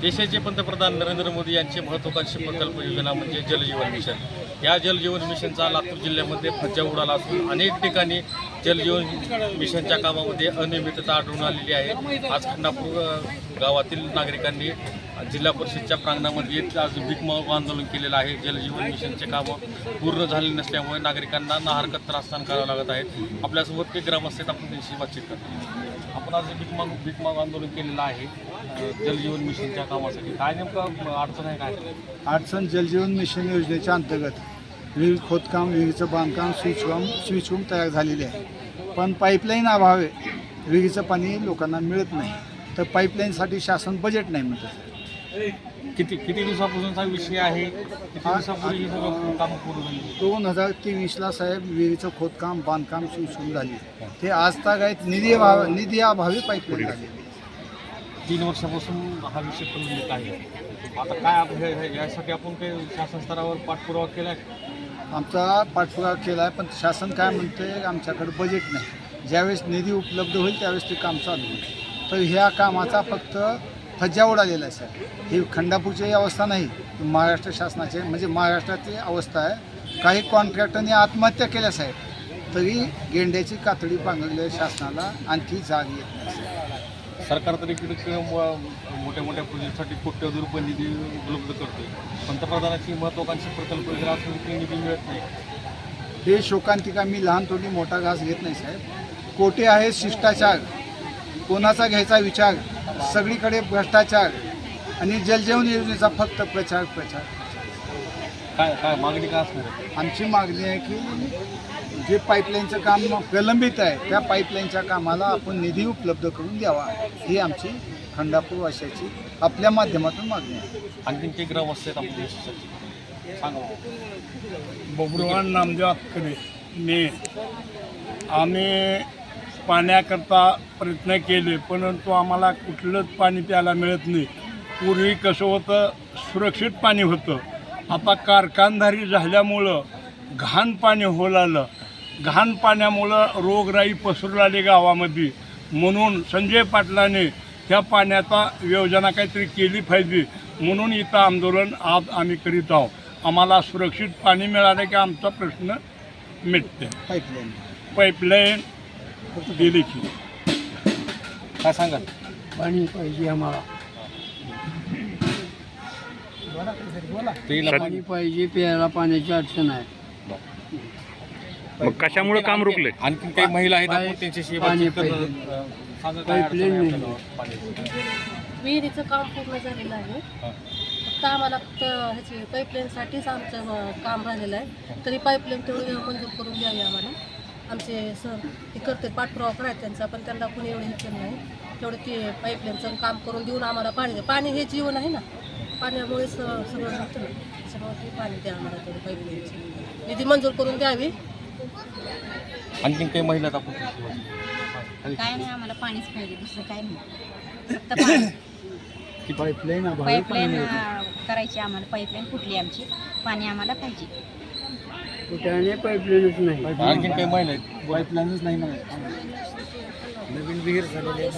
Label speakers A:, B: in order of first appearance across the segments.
A: देशाचे पंतप्रधान नरेंद्र मोदी यांचे महत्त्वाकांक्षी प्रकल्प योजना म्हणजे जलजीवन मिशन. या जलजीवन मिशनचा लातूर जिल्ह्यामध्ये फज्जा उडाला असून अनेक ठिकाणी जलजीवन मिशनच्या कामामध्ये अनियमितता आढळून आलेली आहे. आज खंडापूर गावातील नागरिकांनी जिल्हा परिषदच्या प्रांगणामध्ये आज भीक मागून आंदोलन केलेलं आहे. जलजीवन मिशनचे कामं पूर्ण झाले नसल्यामुळे नागरिकांना नाहरकत त्रासदान करावं लागत आहे. आपल्यासोबत काही ग्रामस्थ आहेत, आपण त्यांची बातचीत करतो. आपण आज भीक माग आंदोलन केलेलं आहे जलजीवन मिशनच्या कामासाठी. काय नेमकं अडचण आहे? काय
B: अडचण जलजीवन मिशन योजनेच्या अंतर्गत विहीर खोदकाम, विहिरीचं बांधकाम, स्विचरूम तयार झालेले आहे. पण पाईपलाईन अभावे विहिरीचं पाणी लोकांना मिळत नाही. तर पाईपलाईनसाठी शासन बजेट नाही म्हणतं.
A: किती दिवसापासूनचा विषय आहे? किती दिवसापूर्वी ही सगळं कामं पूर्ण झाली?
B: 2023ला साहेब विहिरीचं खोदकाम, बांधकाम स्विचरूम झाली. ते आज तक आहेत निधी अभावी पाईपलाईन झाली.
A: 3 वर्षापासून हा विषय प्रलंबित आहे. आता काय आपण यासाठी आपण काही शासन स्तरावर पाठपुरावा केला आहे?
B: आमचा पाठपुरावा केला आहे, पण शासन काय म्हणते आमच्याकडे बजेट नाही. ज्यावेळेस निधी उपलब्ध होईल त्यावेळेस ते काम चालू होईल. तर ह्या कामाचा फक्त फज्जा उडालेला आहे साहेब. ही खंडापूरची अवस्था नाही, महाराष्ट्र शासनाची म्हणजे महाराष्ट्राची अवस्था आहे. काही कॉन्ट्रॅक्टरने आत्महत्या केल्या साहेब, तरी गेंड्याची कातडी पांघरल्या शासनाला आणखी जाग येत नाही साहेब.
A: सरकार तरी मोठ्या मोठ्या प्रोजेक्टसाठी कोट्यवधी रुपये निधी उपलब्ध करते. पंतप्रधानाची महत्त्वाकांक्षी प्रकल्प वगैरे असून ते निधी मिळत नाही.
B: हे शोकांतिका. मी लहान थोडी मोठा घास घेत नाही साहेब. कोठे आहे शिष्टाचार, कोणाचा घ्यायचा विचार, सगळीकडे भ्रष्टाचार आणि जलजीवन योजनेचा फक्त प्रचार.
A: काय मागणी काय असणार?
B: आमची मागणी आहे की जे पाईपलाईनचं काम प्रलंबित आहे त्या पाईपलाईनच्या कामाला आपण निधी उपलब्ध करून द्यावा, ही आमची खंडापूरवासियाची आपल्या माध्यमातून मागणी आहे.
A: आणखीन काही ग्रामस्थ आहेत आपण देशासाठी सांगा.
C: बबरूवान नामदेव अक्करे ने आम्ही पाण्याकरता प्रयत्न केले, परंतु आम्हाला कुठलंच पाणी प्यायला मिळत नाही. पूर्वी कसं होतं, सुरक्षित पाणी होतं. आता कारखानदारी झाल्यामुळं घाण पाणी होलालं. घाण पाण्यामुळं रोगराई पसरू लागली गावामध्ये. म्हणून संजय पाटलाने ह्या पाण्याचा योजना काहीतरी केली पाहिजे, म्हणून इथं आंदोलन आज आम्ही करीत आहोत. आम्हाला सुरक्षित पाणी मिळालं की आमचा प्रश्न मिटते. पाईपलाईन गेली की
A: काय सांगा?
C: पाणी पाहिजे आम्हाला. पाणी पाहिजे, प्यायला पाण्याची अडचण आहे.
D: मग कशामुळे काम रुकले?
A: आणखीन काही महिला आहेत, आपण त्यांच्याशी
C: पाणी
A: बातचीत करणार. सांगा काय अडचण आहे आपल्याला पाण्याची?
E: विहिरीचं काम पूर्ण झालेलं आहे. फक्त आम्हाला ह्याची पाईपलाईनसाठीच आमचं काम राहिलेलं आहे. तरी पाईपलाईन तेवढी मंजूर करून द्यावी आम्हाला. आमचे सर ते करते, पाठपुरावा करायचा त्यांचा, पण त्यांना कोणी एवढं हिचन नाही. तेवढं ते पाईपलाईनचं काम करून देऊन आम्हाला पाणी द्या. पाणी हे जीवन आहे ना, पाण्यामुळे सगळं होतं ना. त्याच्यामुळे ते पाणी द्या आम्हाला, तेवढं पाईपलाईनची निधी मंजूर करून द्यावी.
A: आणखीन काही महिला आहेत आपण
F: काय नाही, आम्हाला पाणीच पाहिजे, दुसरं काय नाही. फक्त पाणी.
B: की पाईपलाईन
F: पाईपलाईन करायची आम्हाला. पाईपलाईन कुठली आमची, पाणी आम्हाला पाहिजे.
C: कुठे पाईपलाईनच नाही.
A: आणखीन काही महिला आहेत?
B: पाईपलाईनच नाही ना.
C: नवीन विहीर झालेली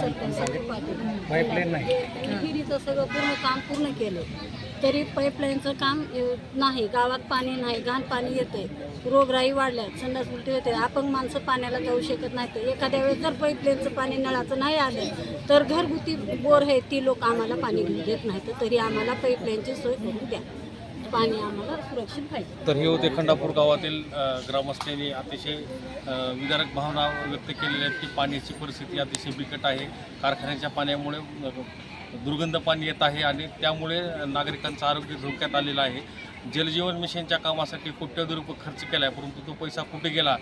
C: पाईपलाईन नाही.
G: विहिरीचं सगळं पूर्ण काम पूर्ण केलं, तरी पाईपलाईनचं काम नाही. गावात पाणी नाही, घाण पाणी येते, रोगराई वाढल्या, संडास उलटी होते. अपंग माणसं पाण्याला जाऊ शकत नाही. तर एखाद्या वेळेस जर पाईपलाईनचं पाणी नळाचं नाही आलं तर घरगुती बोर आहे ती लोक आम्हाला पाणी घेऊन देत नाही. तरी आम्हाला पाईपलाईनची सोय करून द्या. पाणी आम्हाला सुरक्षित पाहिजे.
A: तर हे होते खंडापूर गावातील ग्रामस्थांनी अतिशय विदारक भावना व्यक्त केलेल्या आहेत की पाण्याची परिस्थिती अतिशय बिकट आहे. कारखान्याच्या पाण्यामुळे दुर्गंध पाणी येत आहे आणि त्यामुळे नागरिकांचं आरोग्य धोक्यात आलेलं आहे. जलजीवन मिशनच्या कामासाठी कोट्यवधी रुपये खर्च केला आहे, परंतु तो पैसा कुठे गेला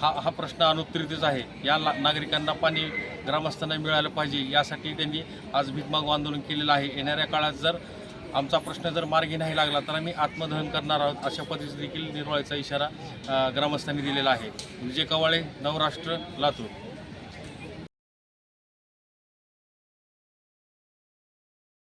A: हा प्रश्न अनुत्तरितच आहे. या नागरिकांना पाणी ग्रामस्थांना मिळालं पाहिजे, यासाठी त्यांनी आज भीक मागू आंदोलन केलेलं आहे. येणाऱ्या काळात जर आमचा प्रश्न जर मार्गी नाही लागला तर आम्ही आत्मदहन करणार आहोत, अशा पद्धतीने देखील निर्वळायचा इशारा ग्रामस्थांनी दिलेला आहे. विजय कवाळे, नवराष्ट्र, लातूर.